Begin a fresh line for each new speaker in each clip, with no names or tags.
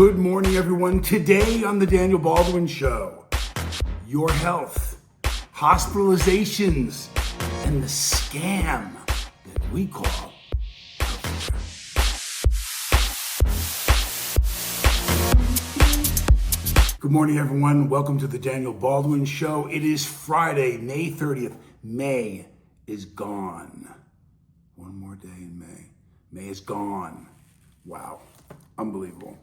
Good morning, everyone. Today on the Daniel Baldwin Show, your health, hospitalizations, and the scam that we call healthcare. Good morning, everyone. Welcome to the Daniel Baldwin Show. It is Friday, May 30th. May is gone. One more day in May. May is gone. Wow. Unbelievable.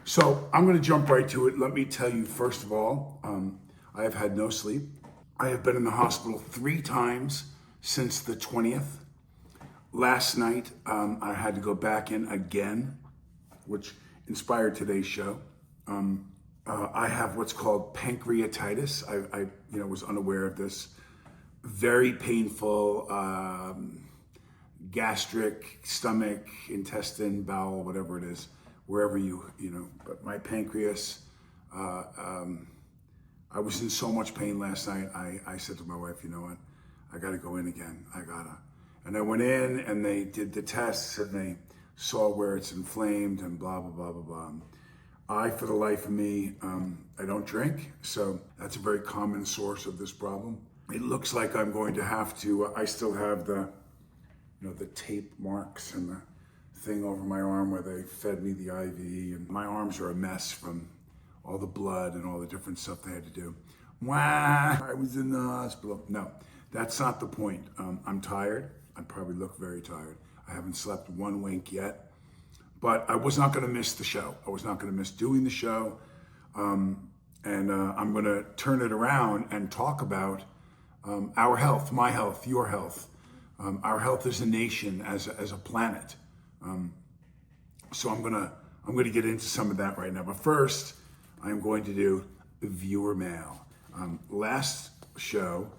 So I'm going to jump right to it. Let me tell you, first of all, I have had no sleep. I have been in the hospital 3 times since the 20th. Last night, I had to go back in again, which inspired today's show. I have what's called pancreatitis. I was unaware of this. Very painful, gastric, stomach, intestine, bowel, whatever it is. Wherever but my pancreas, I was in so much pain last night. I said to my wife, you know what, I gotta go in again, And I went in and they did the tests and they saw where it's inflamed and blah, blah, blah, blah, blah. For the life of me, I don't drink, so that's a very common source of this problem. It looks like I'm going to have to, I still have the tape marks and the thing over my arm where they fed me the IV, and my arms are a mess from all the blood and all the different stuff they had to do. Wah, I was in the hospital. No, that's not the point. I'm tired. I probably look very tired. I haven't slept one wink yet, but I was not going to miss the show. I was not going to miss doing the show. And I'm going to turn it around and talk about our health, my health, your health, our health as a nation, as a planet. So I'm gonna get into some of that right now. But first, I'm going to do viewer mail. Last show,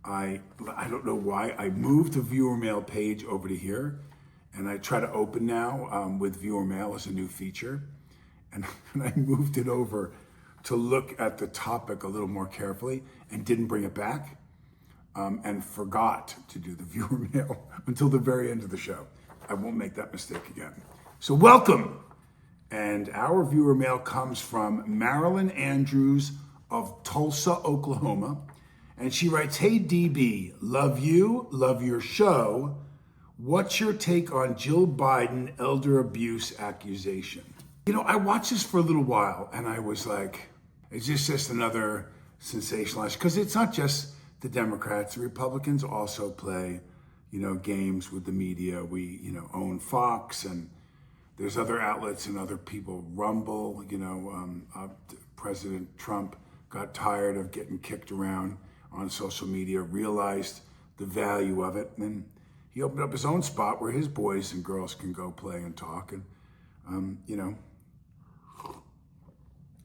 I don't know why I moved the viewer mail page over to here, and I try to open now with viewer mail as a new feature, and I moved it over to look at the topic a little more carefully, and didn't bring it back, and forgot to do the viewer mail until the very end of the show. I won't make that mistake again. So welcome. And our viewer mail comes from Marilyn Andrews of Tulsa, Oklahoma. And she writes, hey DB, love you, love your show. What's your take on Jill Biden elder abuse accusation? I watched this for a little while and I was like, is this just another sensationalized? Because it's not just the Democrats, the Republicans also play games with the media. We, own Fox, and there's other outlets and other people, Rumble, President Trump got tired of getting kicked around on social media, realized the value of it, and he opened up his own spot where his boys and girls can go play and talk, and,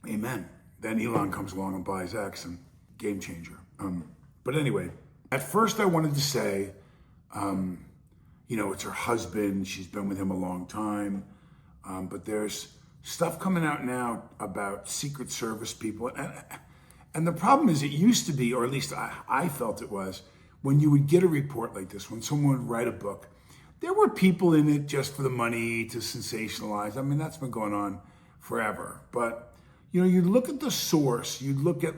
amen. Then Elon comes along and buys X, and game changer. But anyway, at first I wanted to say, it's her husband. She's been with him a long time. But there's stuff coming out now about Secret Service people. And the problem is it used to be, or at least I felt it was, when you would get a report like this, when someone would write a book, there were people in it just for the money to sensationalize. I mean, that's been going on forever. But, you'd look at the source. You'd look at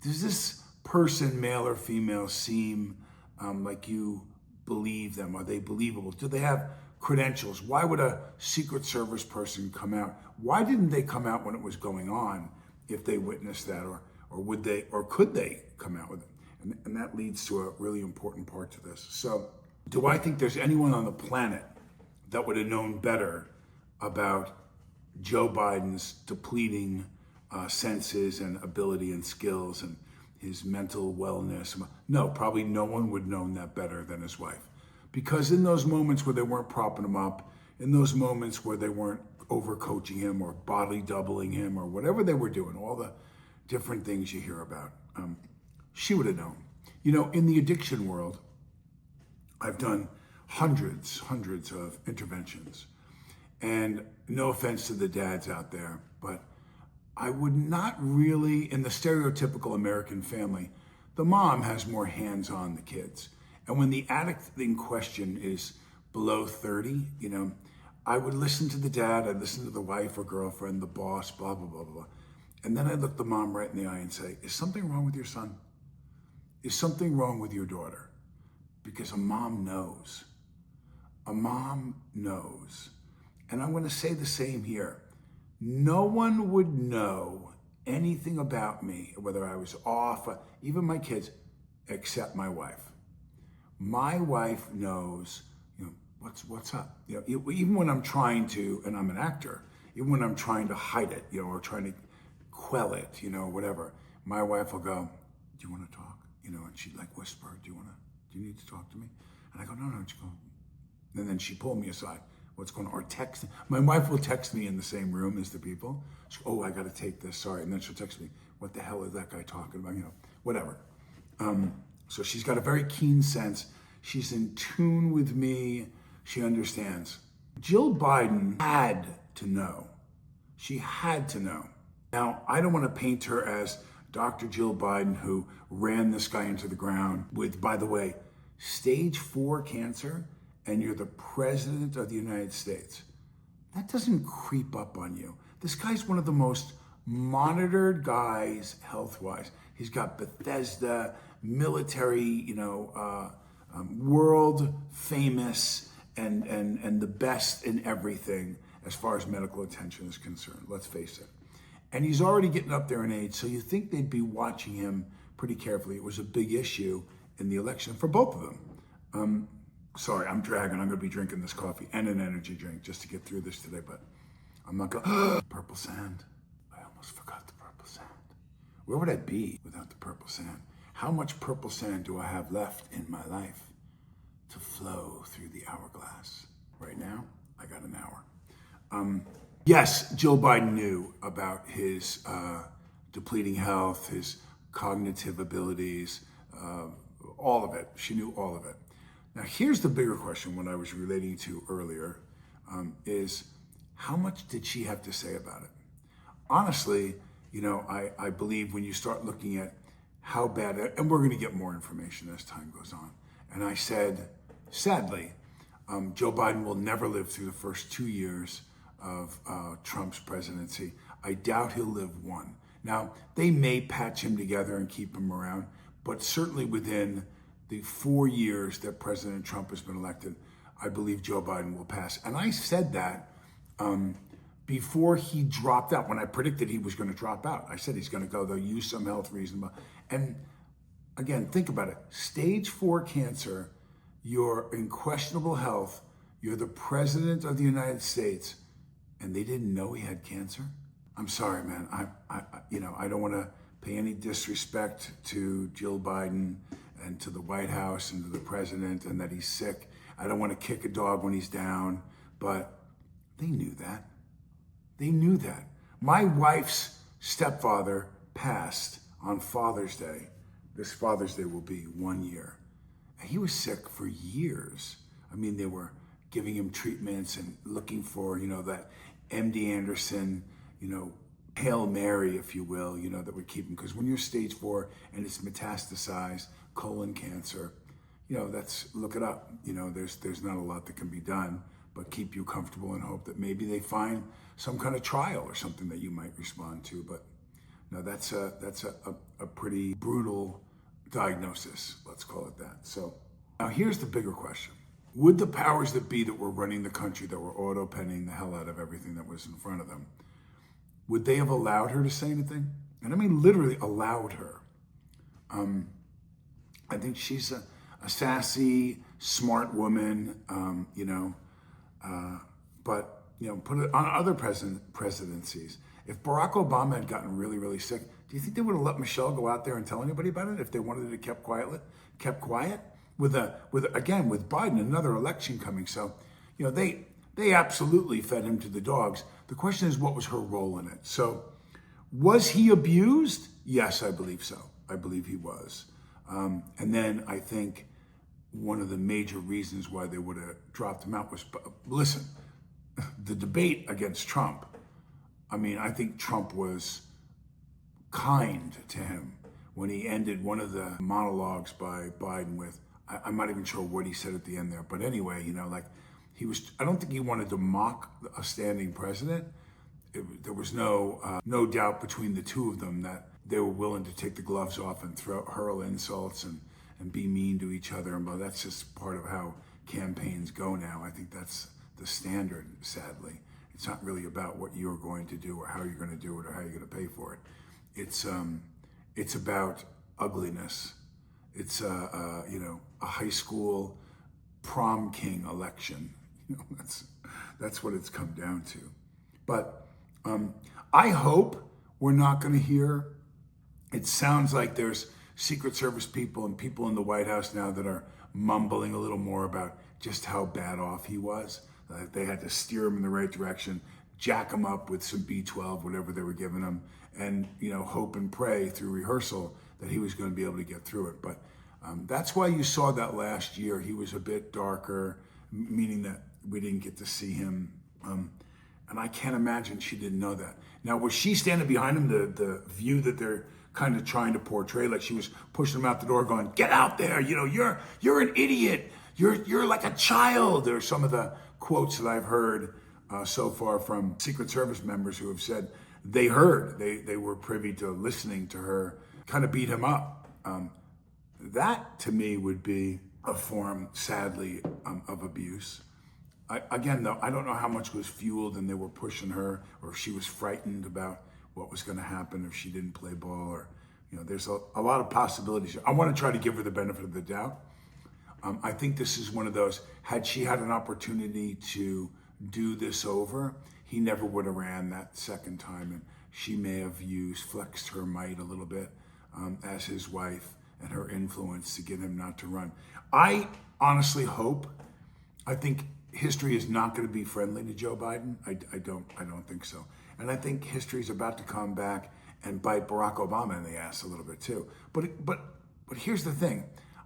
does this person, male or female, seem like you believe them? Are they believable? Do they have credentials? Why would a Secret Service person come out? Why didn't they come out when it was going on if they witnessed that? Or would they, or could they come out with it? And that leads to a really important part to this. So do I think there's anyone on the planet that would have known better about Joe Biden's depleting senses and ability and skills and his mental wellness? No, probably no one would have known that better than his wife. Because in those moments where they weren't propping him up, in those moments where they weren't overcoaching him or body doubling him or whatever they were doing, all the different things you hear about, she would have known. In the addiction world, I've done hundreds of interventions. And no offense to the dads out there, but I would not really, in the stereotypical American family, the mom has more hands on the kids. And when the addict in question is below 30, I would listen to the dad, I'd listen to the wife or girlfriend, the boss, blah, blah, blah, blah. And then I'd look the mom right in the eye and say, is something wrong with your son? Is something wrong with your daughter? Because a mom knows. A mom knows. And I'm going to say the same here. No one would know anything about me, whether I was off, even my kids, except my wife. My wife knows, what's up. Even when I'm trying to, and I'm an actor, even when I'm trying to hide it, or trying to quell it, whatever, my wife will go, do you want to talk? And she'd like whisper, do you need to talk to me? And I go, no, she go. And then she pulled me aside. What's going on? Or text. My wife will text me in the same room as the people. She goes, oh, I got to take this, sorry. And then she'll text me, what the hell is that guy talking about? Whatever. So she's got a very keen sense. She's in tune with me. She understands. Jill Biden had to know. She had to know. Now, I don't want to paint her as Dr. Jill Biden, who ran this guy into the ground with, by the way, stage 4 cancer, and you're the president of the United States. That doesn't creep up on you. This guy's one of the most monitored guys health-wise. He's got Bethesda, military, world famous, and the best in everything as far as medical attention is concerned, let's face it. And he's already getting up there in age, so you think they'd be watching him pretty carefully. It was a big issue in the election for both of them. Sorry, I'm dragging. I'm going to be drinking this coffee and an energy drink just to get through this today, but I'm not going to. Purple sand. I almost forgot the purple sand. Where would I be without the purple sand? How much purple sand do I have left in my life to flow through the hourglass? Right now, I got an hour. Yes, Jill Biden knew about his depleting health, his cognitive abilities, all of it. She knew all of it. Now, here's the bigger question, what I was relating to earlier, is how much did she have to say about it? Honestly, I believe when you start looking at how bad, and we're going to get more information as time goes on. And I said, sadly, Joe Biden will never live through the first 2 years of Trump's presidency. I doubt he'll live one. Now, they may patch him together and keep him around, but certainly within the 4 years that President Trump has been elected, I believe Joe Biden will pass. And I said that before he dropped out, when I predicted he was going to drop out. I said he's going to go, they'll use some health reason. And again, think about it. Stage 4 cancer, you're in questionable health, you're the president of the United States, and they didn't know he had cancer? I'm sorry, man. I don't want to pay any disrespect to Jill Biden and to the White House and to the president and that he's sick. I don't want to kick a dog when he's down, but they knew that. They knew that. My wife's stepfather passed on Father's Day. This Father's Day will be 1 year. And he was sick for years. I mean, they were giving him treatments and looking for, that MD Anderson, Hail Mary, if you will, that would keep him. Because when you're stage 4 and it's metastasized colon cancer, look it up. There's not a lot that can be done, but keep you comfortable and hope that maybe they find some kind of trial or something that you might respond to. But no, that's a pretty brutal diagnosis, let's call it that. So now here's the bigger question. Would the powers that be that were running the country, that were auto-penning the hell out of everything that was in front of them, would they have allowed her to say anything? And I mean literally allowed her. I think she's a sassy, smart woman, but put it on other presidencies. If Barack Obama had gotten really, really sick, do you think they would have let Michelle go out there and tell anybody about it if they wanted it kept quiet? With Biden, another election coming. So, they absolutely fed him to the dogs. The question is, what was her role in it? So, was he abused? Yes, I believe so. I believe he was. And then I think one of the major reasons why they would have dropped him out was, listen, the debate against Trump, I think Trump was kind to him when he ended one of the monologues by Biden with, I'm not even sure what he said at the end there, but anyway, I don't think he wanted to mock a standing president. There was no doubt between the two of them that they were willing to take the gloves off and hurl insults and be mean to each other. And that's just part of how campaigns go now. I think that's the standard, sadly. It's not really about what you're going to do or how you're going to do it or how you're going to pay for it. It's about ugliness. It's a high school prom king election. That's what it's come down to. But I hope we're not going to hear. It sounds like there's Secret Service people and people in the White House now that are mumbling a little more about just how bad off he was. They had to steer him in the right direction, jack him up with some B12, whatever they were giving him, and hope and pray through rehearsal that he was going to be able to get through it. But that's why you saw that last year. He was a bit darker, meaning that we didn't get to see him. And I can't imagine she didn't know that. Now, was she standing behind him, the view that they're kind of trying to portray, like she was pushing him out the door going, get out there, you're an idiot, you're like a child, or some of the quotes that I've heard so far from Secret Service members who have said they were privy to listening to her kind of beat him up. That to me would be a form, sadly, of abuse. Again, though, I don't know how much was fueled and they were pushing her, or if she was frightened about what was going to happen if she didn't play ball, or there's a lot of possibilities. I want to try to give her the benefit of the doubt. I think this is one of those, had she had an opportunity to do this over, he never would have ran that second time, and she may have flexed her might a little bit as his wife and her influence to get him not to run. I honestly I think history is not going to be friendly to Joe Biden. I don't think so. And I think history is about to come back and bite Barack Obama in the ass a little bit too. But here's the thing.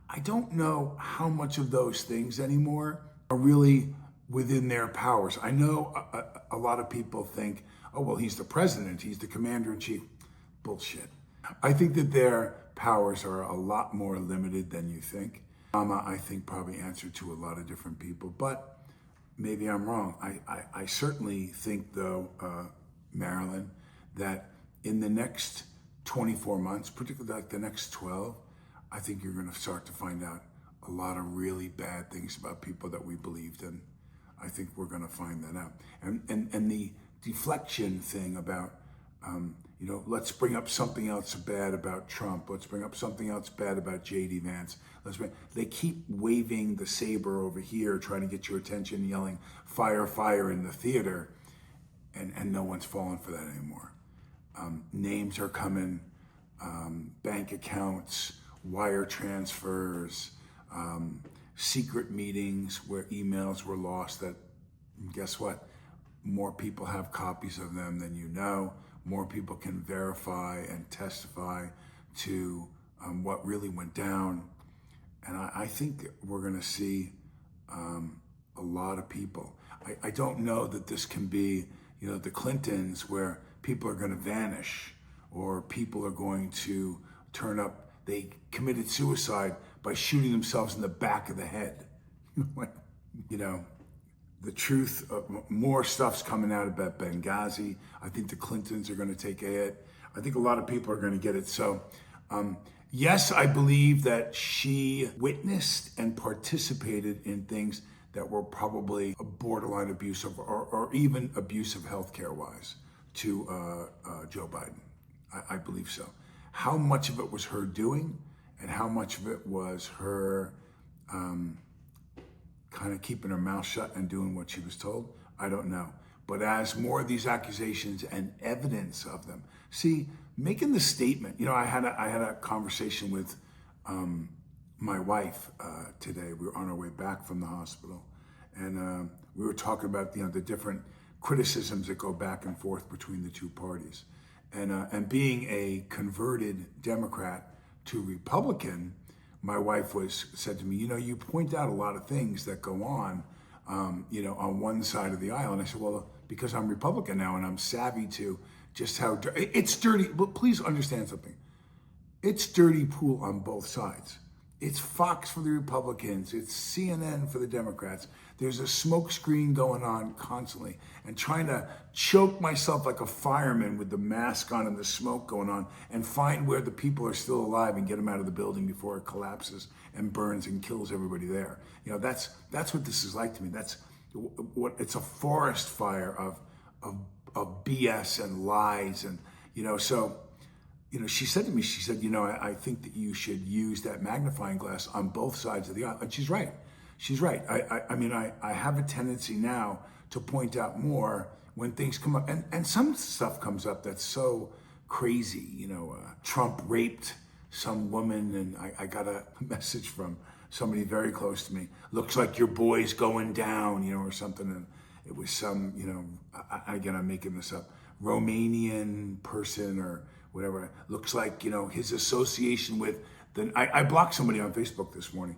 I don't know how much of those things anymore are really within their powers. I know a lot of people think, oh, well, he's the president, he's the commander in chief. Bullshit. I think that their powers are a lot more limited than you think. Obama, I think, probably answered to a lot of different people, but maybe I'm wrong. I certainly think, though, Marilyn, that in the next 24 months, particularly like the next 12, I think you're going to start to find out a lot of really bad things about people that we believed in. I think we're going to find that out. And the deflection thing about, let's bring up something else bad about Trump. Let's bring up something else bad about J.D. Vance. They keep waving the saber over here, trying to get your attention, yelling, fire, fire in the theater. And no one's falling for that anymore. Names are coming, bank accounts, wire transfers, secret meetings where emails were lost that, guess what? More people have copies of them than you know. More people can verify and testify to what really went down. And I think we're going to see a lot of people. I don't know that this can be, the Clintons, where people are going to vanish or people are going to turn up. They committed suicide by shooting themselves in the back of the head. The truth, more stuff's coming out about Benghazi. I think the Clintons are going to take a hit. I think a lot of people are going to get it. So, yes, I believe that she witnessed and participated in things that were probably borderline abusive or even abusive healthcare-wise to Joe Biden. I believe so. How much of it was her doing and how much of it was her kind of keeping her mouth shut and doing what she was told, I don't know. But as more of these accusations and evidence of them, making the statement, I had a conversation with my wife today. We were on our way back from the hospital, and we were talking about the different criticisms that go back and forth between the two parties, and being a converted Democrat to Republican, my wife said to me, you point out a lot of things that go on, on one side of the aisle, and I said, well, because I'm Republican now and I'm savvy to just how it's dirty. But please understand something. It's dirty pool on both sides. It's Fox for the Republicans. It's CNN for the Democrats. There's a smoke screen going on constantly, and trying to choke myself like a fireman with the mask on and the smoke going on, and find where the people are still alive and get them out of the building before it collapses and burns and kills everybody there. You know, that's what this is like to me. That's what it's a forest fire of BS and lies, and so. She said to me, she said, I think that you should use that magnifying glass on both sides of the aisle. And she's right. She's right. I mean, I have a tendency now to point out more when things come up. And some stuff comes up that's so crazy. Trump raped some woman, and I got a message from somebody very close to me. Looks like your boy's going down, or something. And it was some, again, I'm making this up, Romanian person or whatever. Looks like, his association with I blocked somebody on Facebook this morning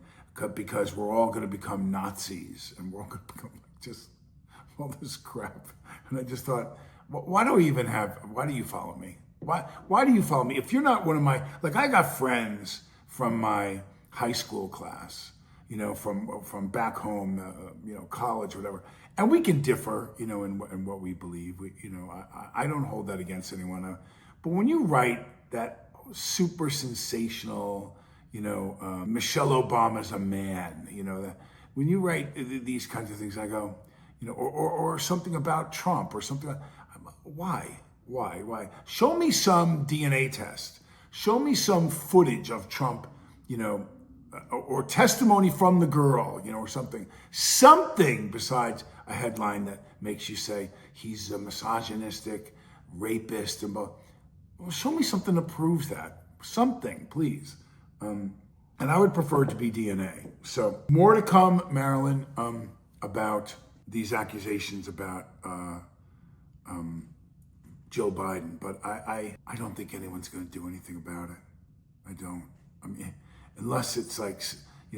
because we're all going to become Nazis, and we're all going to become just all this crap. And I just thought, why do you follow me? Why do you follow me? If you're not one of my, I got friends from my high school class, from back home, college, whatever. And we can differ, in what we believe. I don't hold that against anyone. But when you write that super sensational, Michelle Obama's a man, when you write these kinds of things, I go, or something about Trump or something. Why? Show me some DNA test. Show me some footage of Trump, or testimony from the girl, or something besides a headline that makes you say he's a misogynistic rapist and both. Well, show me something that proves that. Something, please. And I would prefer it to be DNA. So more to come, Marilyn, about these accusations about Joe Biden. But I don't think anyone's going to do anything about it. I don't. I mean, unless it's like,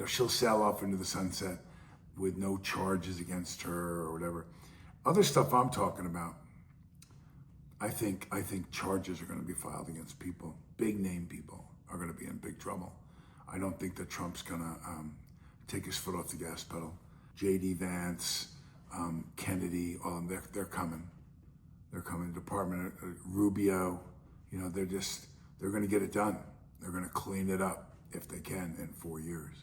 she'll sail off into the sunset with no charges against her or whatever. Other stuff I'm talking about, I think charges are going to be filed against people. Big name people are going to be in big trouble. I don't think that Trump's going to take his foot off the gas pedal. J.D. Vance, Kennedy, they're coming. They're coming. Department Rubio, they're going to get it done. They're going to clean it up if they can in 4 years.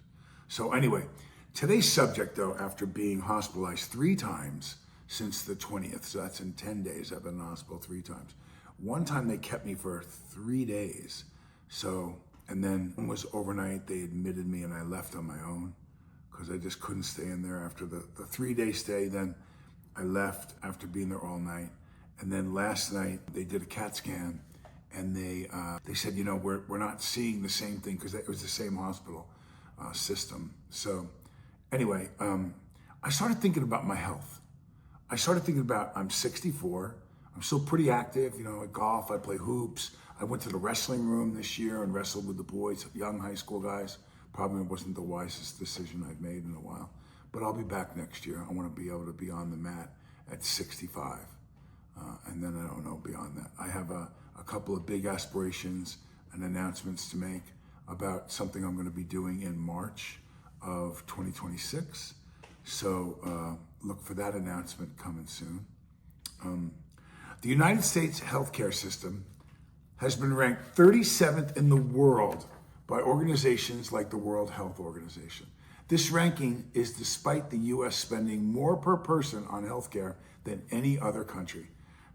So anyway, today's subject, though, after being hospitalized 3 times since the 20th, so that's in 10 days, I've been in the hospital 3 times. One time they kept me for 3 days, and then it was overnight, they admitted me and I left on my own because I just couldn't stay in there after the 3-day stay. Then I left after being there all night. And then last night they did a CAT scan, and they said, we're not seeing the same thing because it was the same hospital system. So anyway, I started thinking about my health. I started thinking about, I'm 64. I'm still pretty active. I golf, I play hoops. I went to the wrestling room this year and wrestled with the boys, young high school guys. Probably wasn't the wisest decision I've made in a while, but I'll be back next year. I want to be able to be on the mat at 65. And then I don't know beyond that. I have a couple of big aspirations and announcements to make about something I'm going to be doing in March of 2026. So look for that announcement coming soon. The United States healthcare system has been ranked 37th in the world by organizations like the World Health Organization. This ranking is despite the U.S. spending more per person on healthcare than any other country.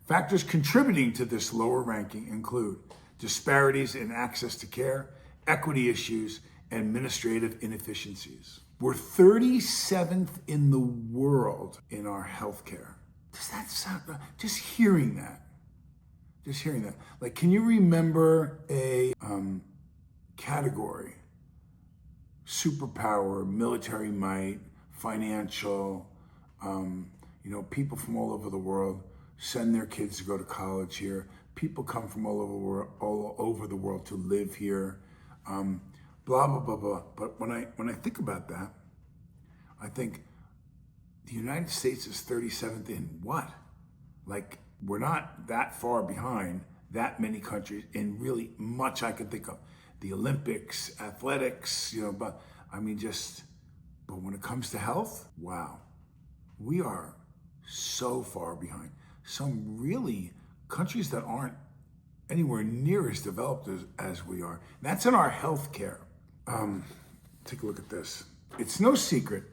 Factors contributing to this lower ranking include disparities in access to care, equity issues, and administrative inefficiencies. We're 37th in the world in our healthcare. Does that sound, just hearing that, like, can you remember a category, superpower, military might, financial, people from all over the world send their kids to go to college here. People come from all over the world to live here, blah, blah, blah, blah. But when I think about that, I think the United States is 37th in what? Like, we're not that far behind that many countries in really much I can think of. The Olympics, athletics, but when it comes to health, wow. We are so far behind. Some really countries that aren't anywhere near as developed as we are. That's in our healthcare. Take a look at this. It's no secret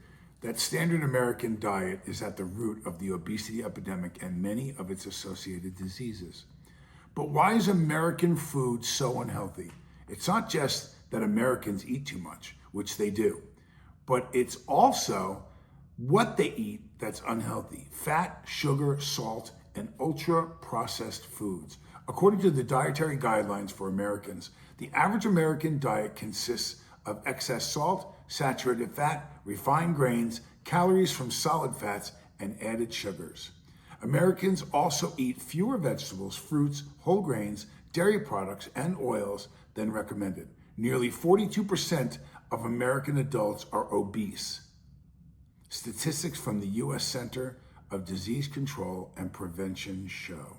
that standard American diet is at the root of the obesity epidemic and many of its associated diseases. But why is American food so unhealthy? It's not just that Americans eat too much, which they do, but it's also what they eat that's unhealthy. Fat, sugar, salt, and ultra-processed foods. According to the Dietary Guidelines for Americans, the average American diet consists of excess salt, saturated fat, refined grains, calories from solid fats, and added sugars. Americans also eat fewer vegetables, fruits, whole grains, dairy products, and oils than recommended. Nearly 42% of American adults are obese. Statistics from the U.S. Center of Disease Control and Prevention show.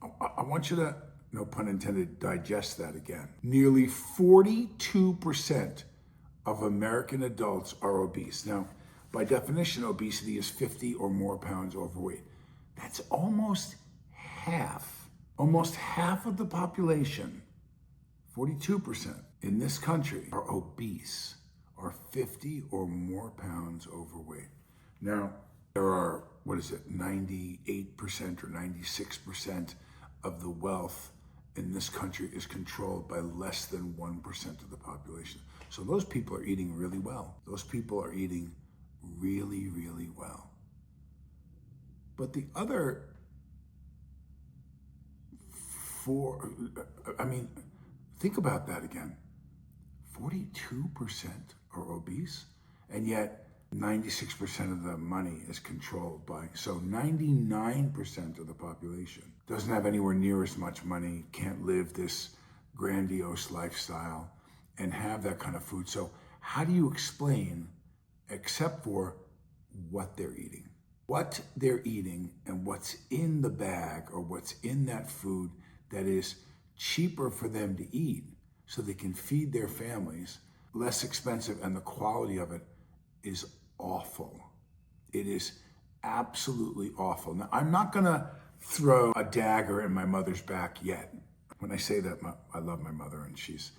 I want you to, no pun intended, digest that again. Nearly 42% of American adults are obese. Now, by definition, obesity is 50 or more pounds overweight. That's almost half of the population, 42% in this country are obese, are 50 or more pounds overweight. Now, there are, 98% or 96% of the wealth in this country is controlled by less than 1% of the population. So those people are eating really well. Those people are eating really, really well. But the other think about that again. 42% are obese, and yet 96% of the money is controlled by, so 99% of the population doesn't have anywhere near as much money, can't live this grandiose lifestyle and have that kind of food. So how do you explain, except for what they're eating? What they're eating and what's in the bag or what's in that food that is cheaper for them to eat so they can feed their families, less expensive, and the quality of it is awful. It is absolutely awful. Now, I'm not gonna throw a dagger in my mother's back yet. When I say that, I love my mother, and she's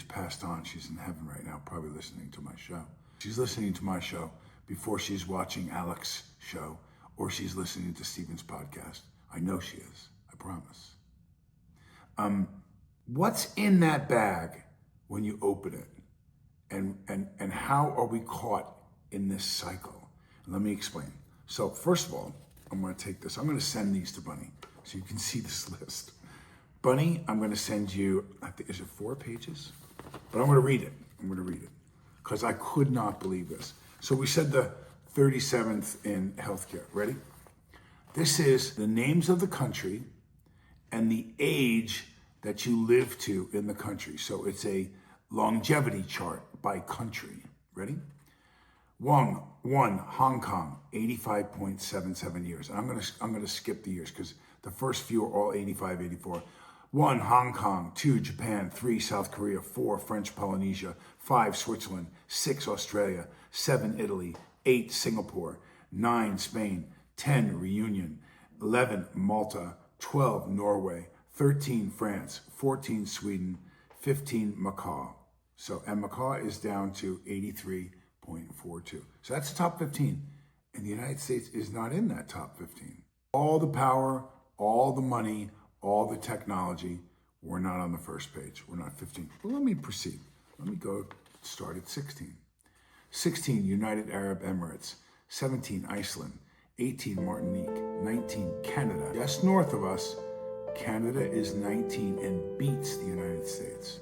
passed on. She's in heaven right now, probably listening to my show. She's listening to my show before she's watching Alex's show, or she's listening to Stephen's podcast. I know she is, I promise. What's in that bag when you open it? And how are we caught in this cycle? Let me explain. So first of all, I'm gonna take this. I'm gonna send these to Bunny so you can see this list. Bunny, I'm gonna send you, I think, is it 4 pages? But I'm gonna read it. Because I could not believe this. So we said the 37th in healthcare. Ready? This is the names of the country and the age that you live to in the country. So it's a longevity chart by country. Ready? One, Hong Kong, 85.77 years. And I'm gonna skip the years because the first few are all 85, 84. 1, Hong Kong. 2, Japan. 3, South Korea. 4, French Polynesia. 5, Switzerland. 6, Australia. 7, Italy. 8, Singapore. 9, Spain. 10, Reunion. 11, Malta. 12, Norway. 13, France. 14, Sweden. 15, Macau. And Macau is down to 83.42. So that's the top 15. And the United States is not in that top 15. All the power, all the money, all the technology, we're not on the first page. We're not 15. Well, let me proceed. Let me go start at 16. 16, United Arab Emirates. 17, Iceland. 18, Martinique. 19, Canada. Just north of us, Canada is 19 and beats the United States.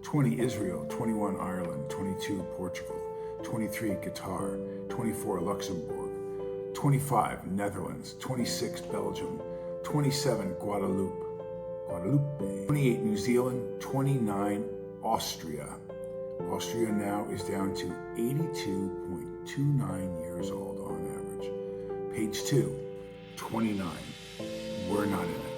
20, Israel. 21, Ireland. 22, Portugal. 23, Qatar. 24, Luxembourg. 25, Netherlands. 26, Belgium. 27, Guadeloupe. 28, New Zealand. 29, Austria. Austria now is down to 82.29 years old on average. Page 2, 29. We're not in it.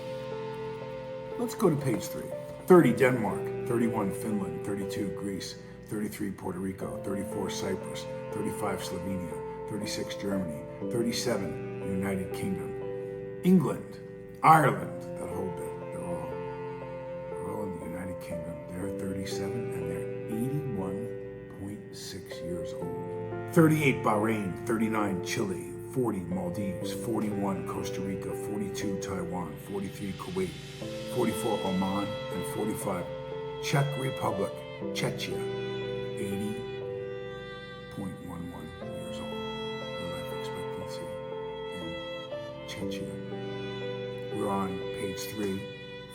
Let's go to page 3. 30, Denmark. 31, Finland. 32, Greece. 33, Puerto Rico. 34, Cyprus. 35, Slovenia. 36 Germany, 37 United Kingdom, England, Ireland, that whole bit, they're all in the United Kingdom. They're 37 and they're 81.6 years old. 38 Bahrain, 39 Chile, 40 Maldives, 41 Costa Rica, 42 Taiwan, 43 Kuwait, 44 Oman, and 45 Czech Republic, Czechia, 80.11 years old. The life expectancy in Czechia. We're on page 3,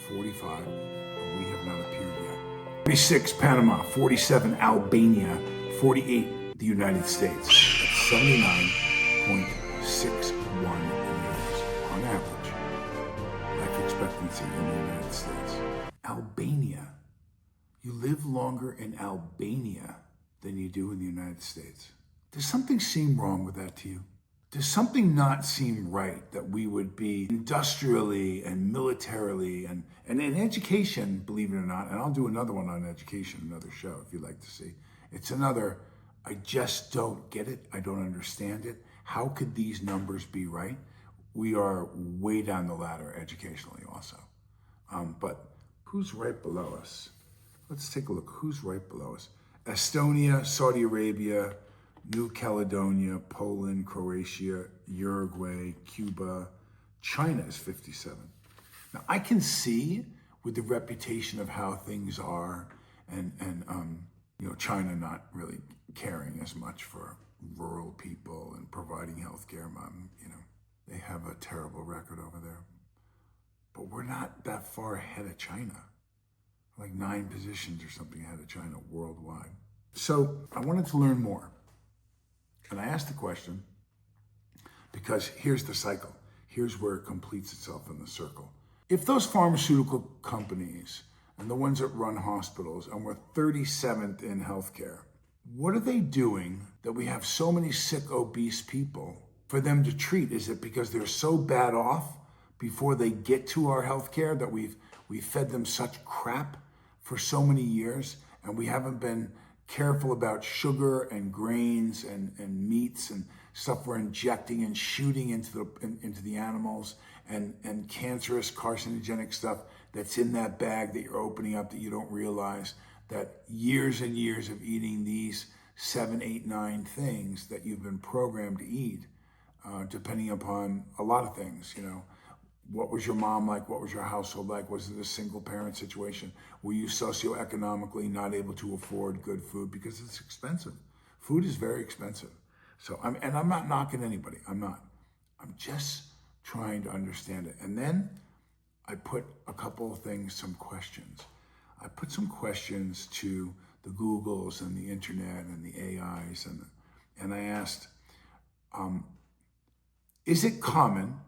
45, and we have not appeared yet. 46 Panama, 47 Albania, 48 the United States. That's 79.61 years on average. Life expectancy in the United States. Albania. You live longer in Albania than you do in the United States. Does something seem wrong with that to you? Does something not seem right that we would be industrially and militarily and in education, believe it or not, and I'll do another one on education, another show if you'd like to see. It's another, I just don't get it. I don't understand it. How could these numbers be right? We are way down the ladder educationally also. But who's right below us? Let's take a look. Who's right below us? Estonia, Saudi Arabia, New Caledonia, Poland, Croatia, Uruguay, Cuba, China is 57. Now I can see with the reputation of how things are and China not really caring as much for rural people and providing health care. They have a terrible record over there. But we're not that far ahead of China. Like 9 positions or something ahead of China worldwide. So I wanted to learn more. And I asked the question because here's the cycle. Here's where it completes itself in the circle. If those pharmaceutical companies and the ones that run hospitals, and we're 37th in healthcare, what are they doing that we have so many sick, obese people for them to treat? Is it because they're so bad off before they get to our healthcare that we've fed them such crap for so many years, and we haven't been careful about sugar and grains and meats and stuff we're injecting and shooting into the animals, and cancerous carcinogenic stuff that's in that bag that you're opening up that you don't realize, that years and years of eating these 7, 8, 9 things that you've been programmed to eat, depending upon a lot of things. What was your mom like? What was your household like? Was it a single parent situation? Were you socioeconomically not able to afford good food? Because it's expensive. Food is very expensive. So I'm not knocking anybody. I'm not. I'm just trying to understand it. And then I put a couple of things, some questions. I put some questions to the Googles and the internet and the AIs, and I asked, is it common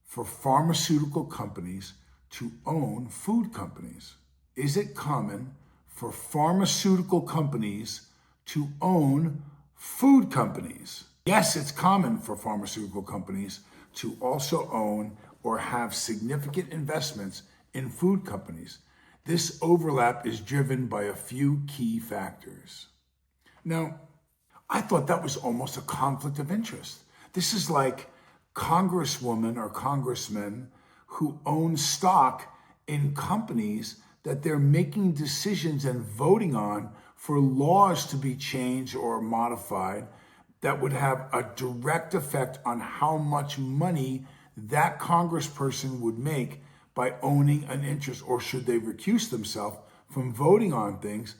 for pharmaceutical companies to own food companies? Is it common for pharmaceutical companies to own food companies? Yes, it's common for pharmaceutical companies to also own or have significant investments in food companies. This overlap is driven by a few key factors. Now, I thought that was almost a conflict of interest. This is like congresswoman or congressmen who own stock in companies that they're making decisions and voting on for laws to be changed or modified that would have a direct effect on how much money that congressperson would make by owning an interest, or should they recuse themselves from voting on things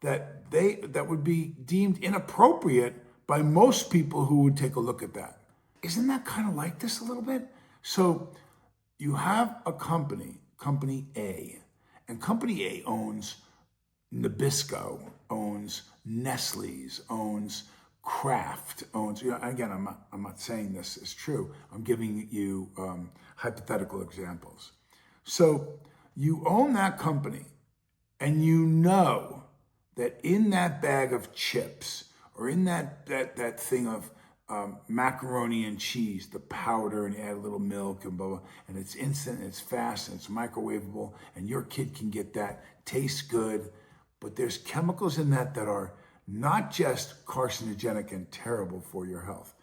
that would be deemed inappropriate by most people who would take a look at that. Isn't that kind of like this a little bit? So you have a company, Company A, and Company A owns Nabisco, owns Nestle's, owns Kraft, owns, again, I'm not saying this is true. I'm giving you hypothetical examples. So you own that company, and you know that in that bag of chips, or in that thing of macaroni and cheese, the powder, and you add a little milk and blah, blah, and it's instant, and it's fast, and it's microwavable, and your kid can get that, tastes good, but there's chemicals in that are not just carcinogenic and terrible for your health.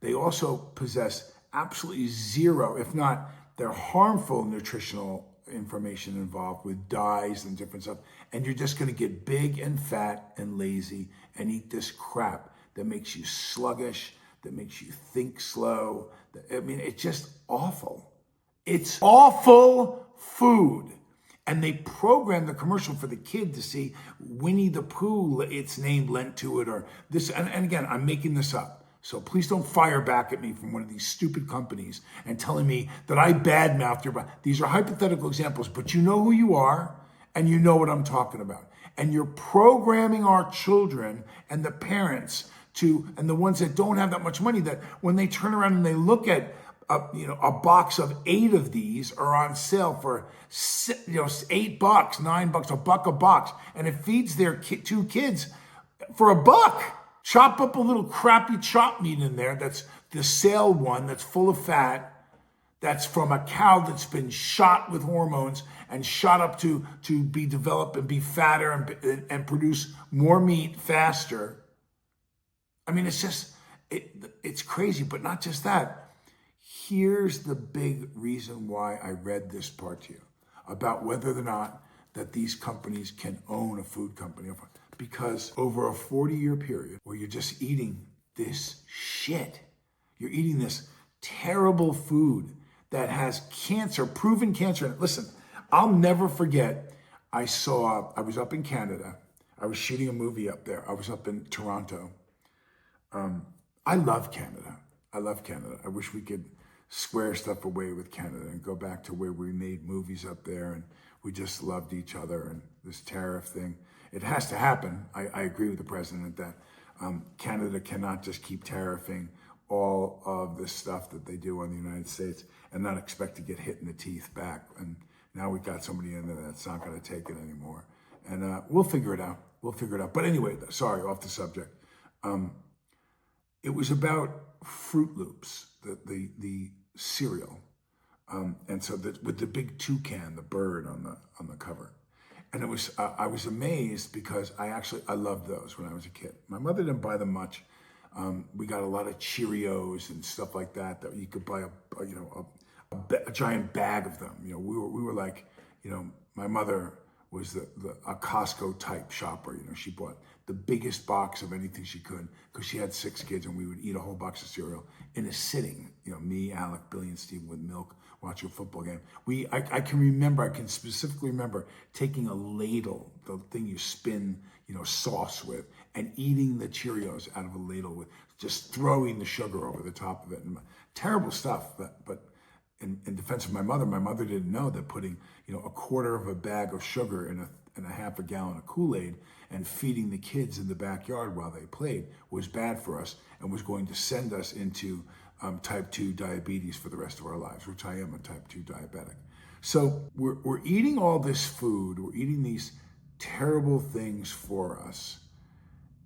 They also possess absolutely zero, if not, they're harmful nutritional information involved with dyes and different stuff. And you're just gonna get big and fat and lazy and eat this crap that makes you sluggish, that makes you think slow. I mean, it's just awful. It's awful food. And they program the commercial for the kid to see Winnie the Pooh, its name lent to it, or this. And again, I'm making this up. So please don't fire back at me from one of these stupid companies and telling me that I badmouthed your body. These are hypothetical examples, but you know who you are and you know what I'm talking about. And you're programming our children and the parents and the ones that don't have that much money, that when they turn around and they look at a box of 8 of these are on sale for $8, $9, $1 a box, and it feeds their 2 kids for $1. Chop up a little crappy chop meat in there. That's the sale one that's full of fat. That's from a cow that's been shot with hormones and shot up to be developed and be fatter and produce more meat faster. I mean, it's crazy, but not just that. Here's the big reason why I read this part to you about whether or not that these companies can own a food company. Because over a 40-year period where you're just eating this shit, you're eating this terrible food that has cancer, proven cancer in it. Listen, I'll never forget, I was up in Canada. I was shooting a movie up there. I was up in Toronto. I love Canada. I wish we could square stuff away with Canada and go back to where we made movies up there and we just loved each other. And this tariff thing, it has to happen. I agree with the president that Canada cannot just keep tariffing all of the stuff that they do on the United States and not expect to get hit in the teeth back. And now we got somebody in there that's not going to take it anymore. And we'll figure it out. But anyway, sorry, off the subject. It was about Fruit Loops, the cereal, and so with the big toucan, the bird on the cover, and it was I was amazed because I loved those when I was a kid. My mother didn't buy them much. We got a lot of Cheerios and stuff like that you could buy a giant bag of them. We were like, my mother was a Costco type shopper. She bought the biggest box of anything she could because she had 6 kids, and we would eat a whole box of cereal in a sitting. Me, Alec, Billy, and Steve with milk, watching a football game. I can specifically remember taking a ladle, the thing you spin, sauce with, and eating the Cheerios out of a ladle with just throwing the sugar over the top of it. And terrible stuff, but in defense of my mother didn't know that putting, a quarter of a bag of sugar in a half a gallon of Kool-Aid and feeding the kids in the backyard while they played was bad for us and was going to send us into type 2 diabetes for the rest of our lives, which I am a type 2 diabetic. So we're eating all this food, we're eating these terrible things for us.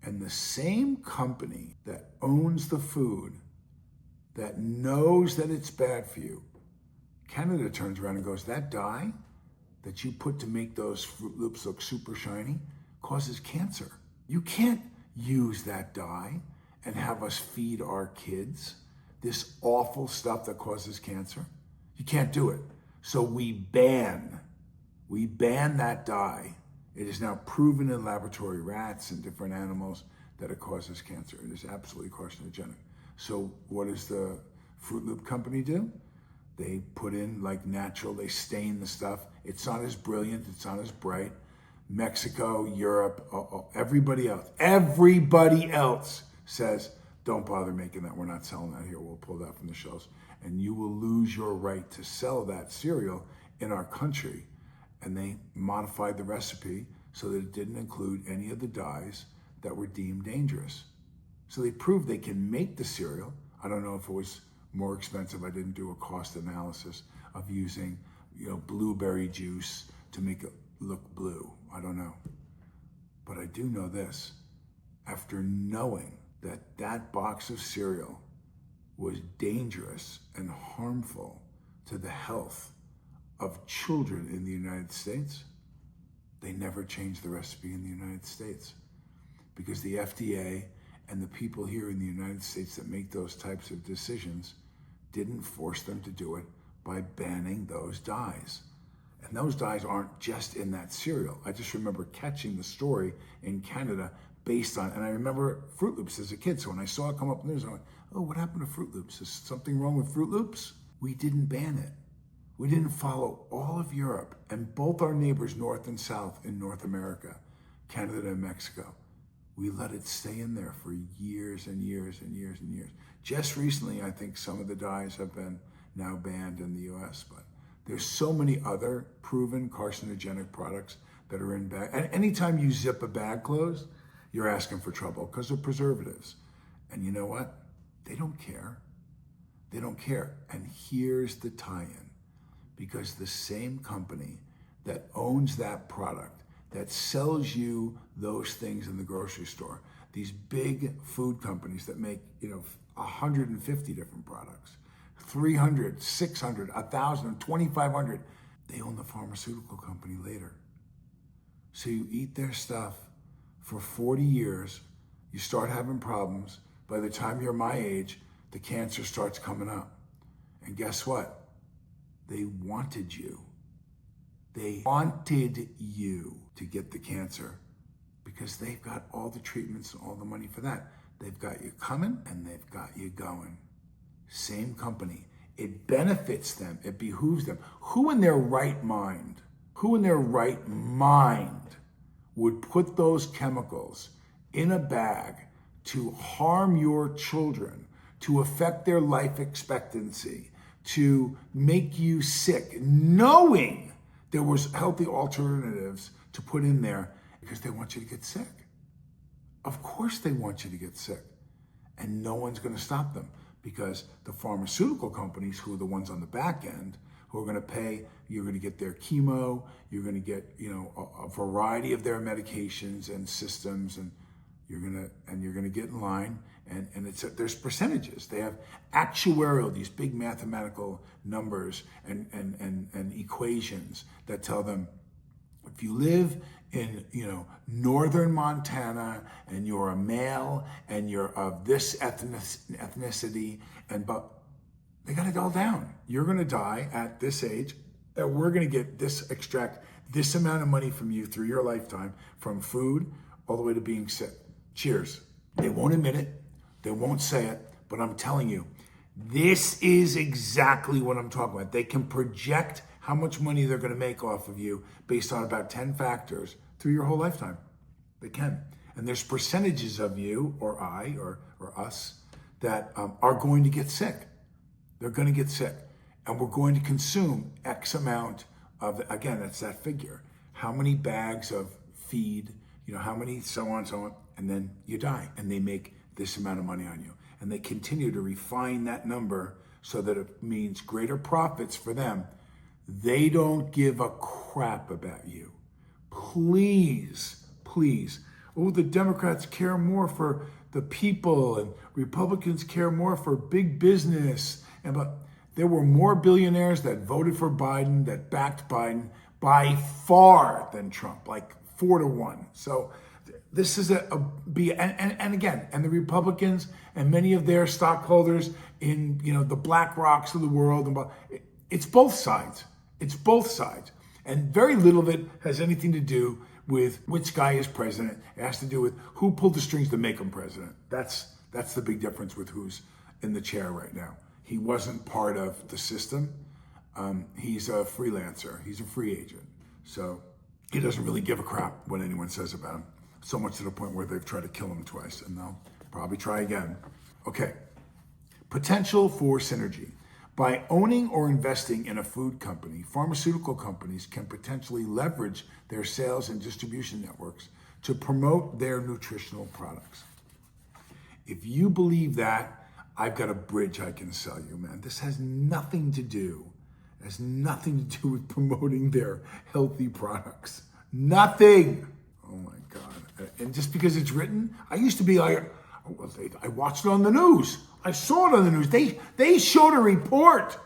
And the same company that owns the food, that knows that it's bad for you, Canada turns around and goes, that dye that you put to make those Fruit Loops look super shiny causes cancer. You can't use that dye and have us feed our kids this awful stuff that causes cancer. You can't do it. So we ban that dye. It is now proven in laboratory rats and different animals that it causes cancer. It is absolutely carcinogenic. So what does the Fruit Loop company do? They put in natural, they stain the stuff. It's not as brilliant, it's not as bright. Mexico, Europe, everybody else says, don't bother making that. We're not selling that here. We'll pull that from the shelves. And you will lose your right to sell that cereal in our country. And they modified the recipe so that it didn't include any of the dyes that were deemed dangerous. So they proved they can make the cereal. I don't know if it was more expensive. I didn't do a cost analysis of using, blueberry juice to make it look blue. I don't know. But I do know this. After knowing that box of cereal was dangerous and harmful to the health of children in the United States, they never changed the recipe in the United States because the FDA And the people here in the United States that make those types of decisions didn't force them to do it by banning those dyes. And those dyes aren't just in that cereal. I just remember catching the story in Canada based on, and I remember Fruit Loops as a kid. So when I saw it come up in the news, I'm like, oh, what happened to Fruit Loops? Is something wrong with Fruit Loops? We didn't ban it. We didn't follow all of Europe and both our neighbors, North and South in North America, Canada and Mexico. We let it stay in there for years and years and years and years. Just recently, I think some of the dyes have been now banned in the US, but there's so many other proven carcinogenic products that are in bag. And anytime you zip a bag closed, you're asking for trouble because of preservatives. And you know what? They don't care. They don't care. And here's the tie-in. Because the same company that owns that product, that sells you those things in the grocery store, these big food companies that make, 150 different products, 300, 600, 1,000, 2,500, they own the pharmaceutical company later. So you eat their stuff for 40 years, you start having problems. By the time you're my age, the cancer starts coming up. And guess what? They wanted you. They wanted you to get the cancer because they've got all the treatments and all the money for that. They've got you coming and they've got you going. Same company. It benefits them. It behooves them. Who in their right mind would put those chemicals in a bag to harm your children, to affect their life expectancy, to make you sick, knowing there was healthy alternatives to put in there because they want you to get sick? Of course they want you to get sick. And no one's going to stop them because the pharmaceutical companies, who are the ones on the back end, who are going to pay, you're going to get their chemo, you're going to get, a variety of their medications and systems, and you're going to get in line. And there's percentages. They have actuarial, these big mathematical numbers and equations that tell them if you live in northern Montana and you're a male and you're of this ethnicity, but they got it all down. You're going to die at this age, and we're going to extract this amount of money from you through your lifetime, from food all the way to being sick. Cheers. They won't admit it. They won't say it, but I'm telling you, this is exactly what I'm talking about. They can project how much money they're going to make off of you based on about 10 factors through your whole lifetime. They can. And there's percentages of you or I or us that are going to get sick. They're going to get sick. And we're going to consume X amount of, again, that's that figure. How many bags of feed, how many so on, and then you die. And they make this amount of money on you. And they continue to refine that number so that it means greater profits for them. They don't give a crap about you. Please. Oh, the Democrats care more for the people and Republicans care more for big business. But there were more billionaires that voted for Biden, that backed Biden by far than Trump, like 4-1. So this is and the Republicans and many of their stockholders in the Black Rocks of the world, it's both sides. It's both sides, and very little of it has anything to do with which guy is president. It has to do with who pulled the strings to make him president. That's the big difference with who's in the chair right now. He wasn't part of the system. He's a freelancer. He's a free agent, so he doesn't really give a crap what anyone says about him. So much to the point where they've tried to kill him twice, and they'll probably try again. Okay, potential for synergy. By owning or investing in a food company, pharmaceutical companies can potentially leverage their sales and distribution networks to promote their nutritional products. If you believe that, I've got a bridge I can sell you, man. This has nothing to do with promoting their healthy products. Nothing. Oh my God. And just because it's written, I used to be like, I watched it on the news. I saw it on the news. They showed a report.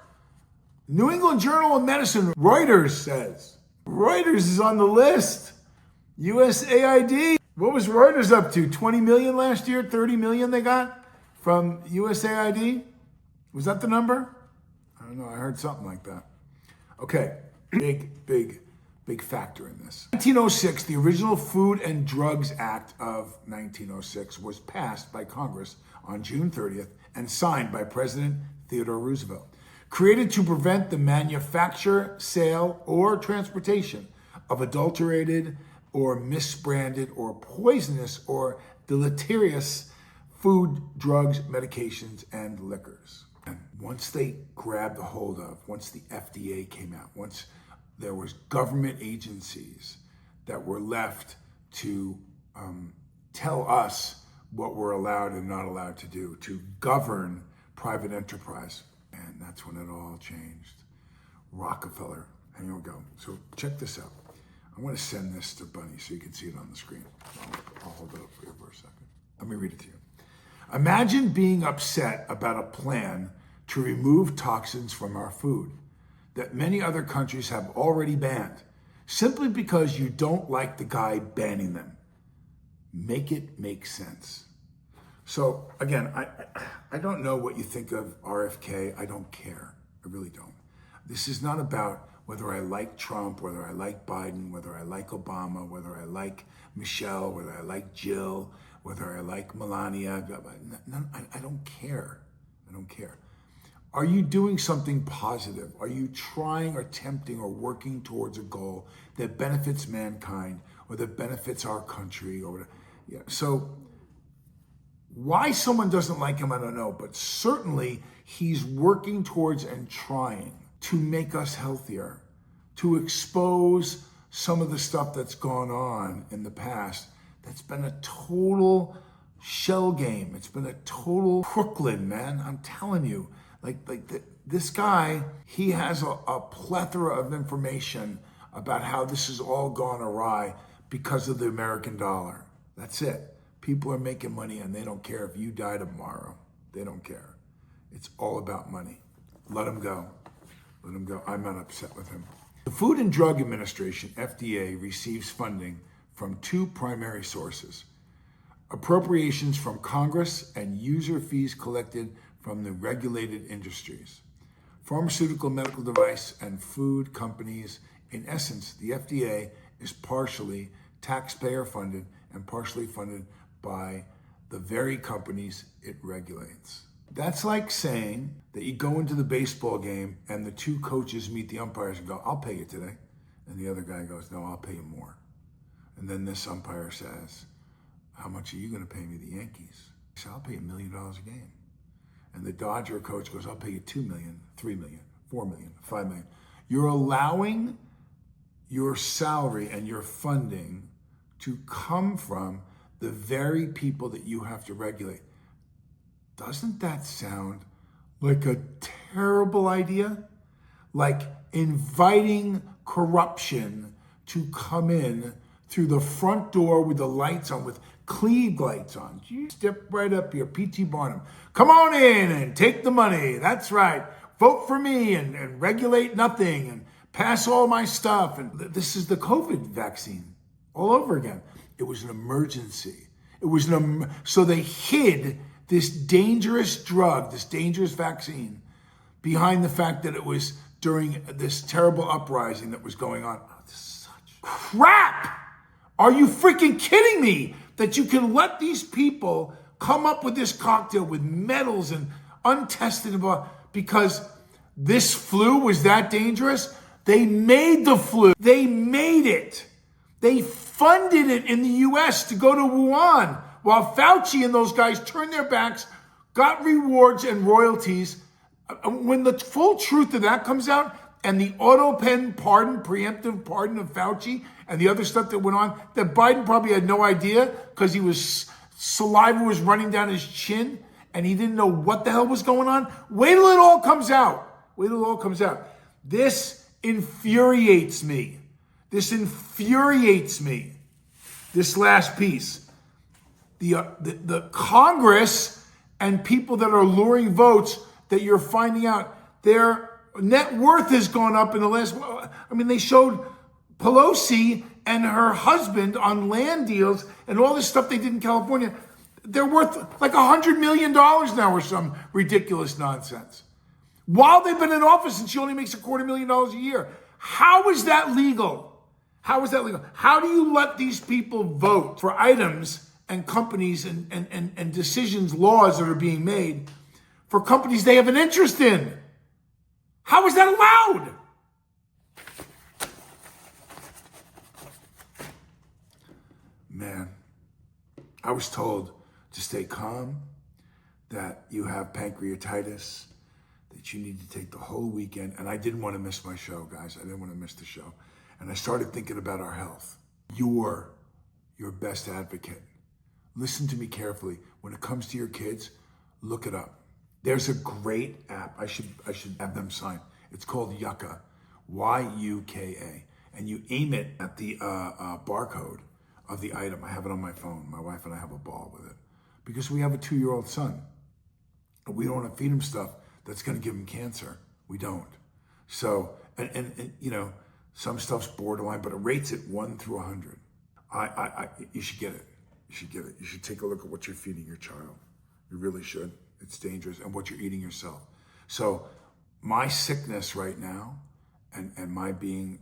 New England Journal of Medicine, Reuters says. Reuters is on the list. USAID. What was Reuters up to? 20 million last year? 30 million they got from USAID? Was that the number? I don't know. I heard something like that. Okay. Big factor in this. 1906, the original Food and Drugs Act of 1906 was passed by Congress on June 30th and signed by President Theodore Roosevelt. Created to prevent the manufacture, sale, or transportation of adulterated or misbranded or poisonous or deleterious food, drugs, medications, and liquors. And once they grabbed a hold of, once the FDA came out, once there was government agencies that were left to tell us what we're allowed and not allowed to do, to govern private enterprise. And that's when it all changed. Rockefeller, here we go. So check this out. I want to send this to Bunny so you can see it on the screen. I'll hold it up for you for a second. Let me read it to you. Imagine being upset about a plan to remove toxins from our food that many other countries have already banned, simply because you don't like the guy banning them. Make it make sense. So again, I don't know what you think of RFK. I don't care. I really don't. This is not about whether I like Trump, whether I like Biden, whether I like Obama, whether I like Michelle, whether I like Jill, whether I like Melania. I don't care. I don't care. Are you doing something positive? Are you trying or attempting or working towards a goal that benefits mankind or that benefits our country or whatever? Yeah. So why someone doesn't like him, I don't know, but certainly he's working towards and trying to make us healthier, to expose some of the stuff that's gone on in the past that's been a total shell game. It's been a total Crooklyn, man. I'm telling you. This guy, he has a plethora of information about how this has all gone awry because of the American dollar. That's it. People are making money and they don't care if you die tomorrow. They don't care. It's all about money. Let him go. Let him go. I'm not upset with him. The Food and Drug Administration, FDA, receives funding from two primary sources: appropriations from Congress and user fees collected from the regulated industries. Pharmaceutical, medical device, and food companies. In essence, the FDA is partially taxpayer funded and partially funded by the very companies it regulates. That's like saying that you go into the baseball game and the two coaches meet the umpires and go, "I'll pay you today." And the other guy goes, "No, I'll pay you more." And then this umpire says, "How much are you going to pay me, the Yankees?" He said, "I'll pay you $1 million a game." And the Dodger coach goes, "I'll pay you $2 million, $3 million, $4 million, $5 million. You're allowing your salary and your funding to come from the very people that you have to regulate. Doesn't that sound like a terrible idea? Like inviting corruption to come in through the front door with the lights on, with Klieg lights on. You step right up here, P.T. Barnum. Come on in and take the money. That's right. Vote for me and regulate nothing and pass all my stuff. And this is the COVID vaccine all over again. It was an emergency. It was so they hid this dangerous drug, this dangerous vaccine, behind the fact that it was during this terrible uprising that was going on. Oh, this is such crap. Are you freaking kidding me that you can let these people come up with this cocktail with metals and untested because this flu was that dangerous? They made the flu. They made it. They funded it in the US to go to Wuhan while Fauci and those guys turned their backs, got rewards and royalties. When the full truth of that comes out and the auto-pen pardon, preemptive pardon of Fauci and the other stuff that went on, that Biden probably had no idea because saliva was running down his chin and he didn't know what the hell was going on. Wait till it all comes out. Wait till it all comes out. This infuriates me. This infuriates me. This last piece. The Congress and people that are luring votes that you're finding out, their net worth has gone up in the last, they showed Pelosi and her husband on land deals and all this stuff they did in California. They're worth like $100 million now or some ridiculous nonsense. While they've been in office and she only makes $250,000 a year. How is that legal? How is that legal? How do you let these people vote for items and companies and decisions, laws that are being made for companies they have an interest in? How is that allowed? Man, I was told to stay calm, that you have pancreatitis, that you need to take the whole weekend. And I didn't want to miss my show, guys. I didn't want to miss the show. And I started thinking about our health. You're your best advocate. Listen to me carefully. When it comes to your kids, look it up. There's a great app. I should have them sign. It's called Yucca, Y-U-K-A. And you aim it at the barcode of the item. I have it on my phone. My wife and I have a ball with it. Because we have a 2-year-old son. We don't want to feed him stuff that's going to give him cancer. We don't. So, and you know, some stuff's borderline, but it rates it 1 through 100. You should get it. You should get it. You should take a look at what you're feeding your child. You really should. It's dangerous. And what you're eating yourself. So my sickness right now and my being,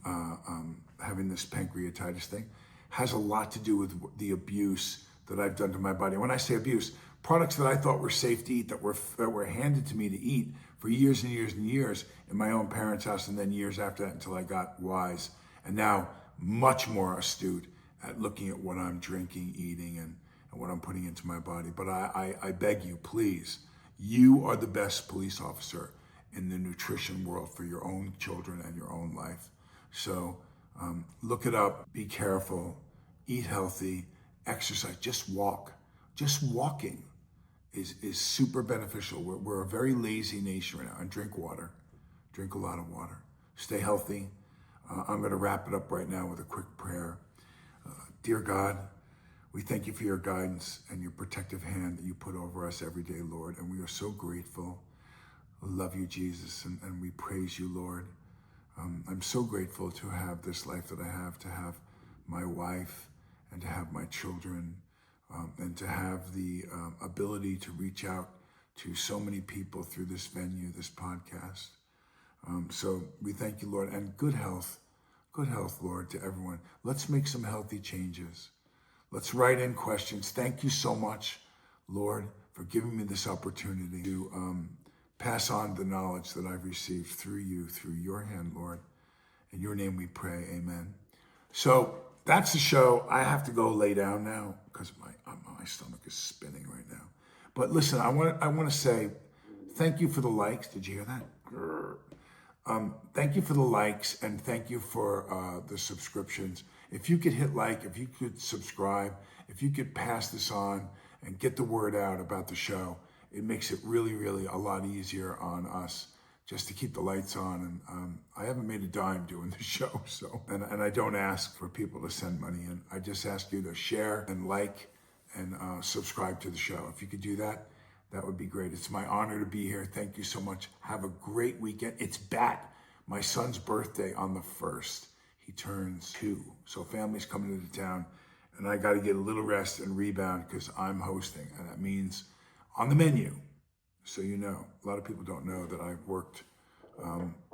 having this pancreatitis thing has a lot to do with the abuse that I've done to my body. When I say abuse, products that I thought were safe to eat, that were handed to me to eat for years and years and years in my own parents' house, and then years after that until I got wise, and now much more astute at looking at what I'm drinking, eating, and what I'm putting into my body. But I beg you, please, you are the best police officer in the nutrition world for your own children and your own life. So look it up, be careful, eat healthy, exercise, just walk. Just walking is super beneficial. We're a very lazy nation right now. And drink water. Drink a lot of water. Stay healthy. I'm going to wrap it up right now with a quick prayer. Dear God, we thank you for your guidance and your protective hand that you put over us every day, Lord. And we are so grateful. I love you, Jesus, and we praise you, Lord. I'm so grateful to have this life that I have, to have my wife and to have my children, and to have the ability to reach out to so many people through this venue, this podcast. So we thank you, Lord, and good health, Lord, to everyone. Let's make some healthy changes. Let's write in questions. Thank you so much, Lord, for giving me this opportunity to pass on the knowledge that I've received through you, through your hand, Lord. In your name we pray, amen. So that's the show. I have to go lay down now because my stomach is spinning right now. But listen, I want to say thank you for the likes. Did you hear that? Thank you for the likes, and thank you for the subscriptions. If you could hit like, if you could subscribe, if you could pass this on and get the word out about the show, it makes it really, really a lot easier on us just to keep the lights on. And I haven't made a dime doing the show, so and I don't ask for people to send money in. I just ask you to share and like and subscribe to the show. If you could do that, that would be great. It's my honor to be here. Thank you so much. Have a great weekend. It's my son's birthday on the 1st. He turns 2. So family's coming into town, and I got to get a little rest and rebound because I'm hosting, and that means on the menu. So you know, a lot of people don't know that I've worked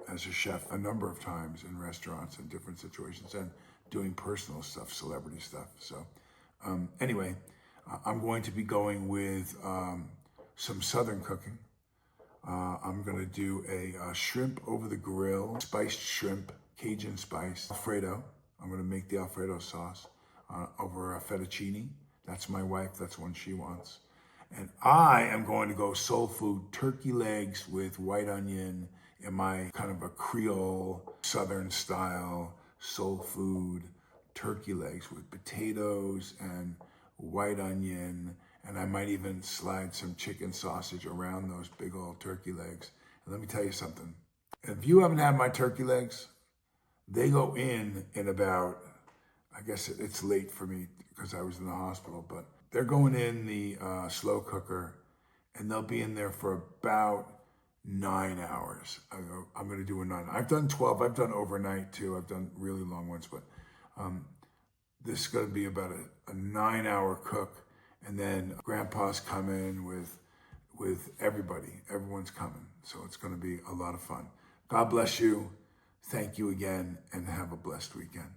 as a chef a number of times in restaurants and different situations and doing personal stuff, celebrity stuff. So anyway, I'm going to be going with some Southern cooking. I'm going to do a shrimp over the grill, spiced shrimp, Cajun spice, Alfredo. I'm going to make the Alfredo sauce over a fettuccine. That's my wife. That's one she wants. And I am going to go soul food, turkey legs with white onion in my kind of a Creole, Southern style soul food, turkey legs with potatoes and white onion. And I might even slide some chicken sausage around those big old turkey legs. And let me tell you something. If you haven't had my turkey legs, they go in about, I guess it's late for me because I was in the hospital, but they're going in the slow cooker, and they'll be in there for about 9 hours. I'm going to do a 9. I've done 12. I've done overnight too. I've done really long ones, but This is going to be about a 9-hour cook, and then Grandpa's coming with everybody. Everyone's coming, so it's going to be a lot of fun. God bless you. Thank you again, and have a blessed weekend.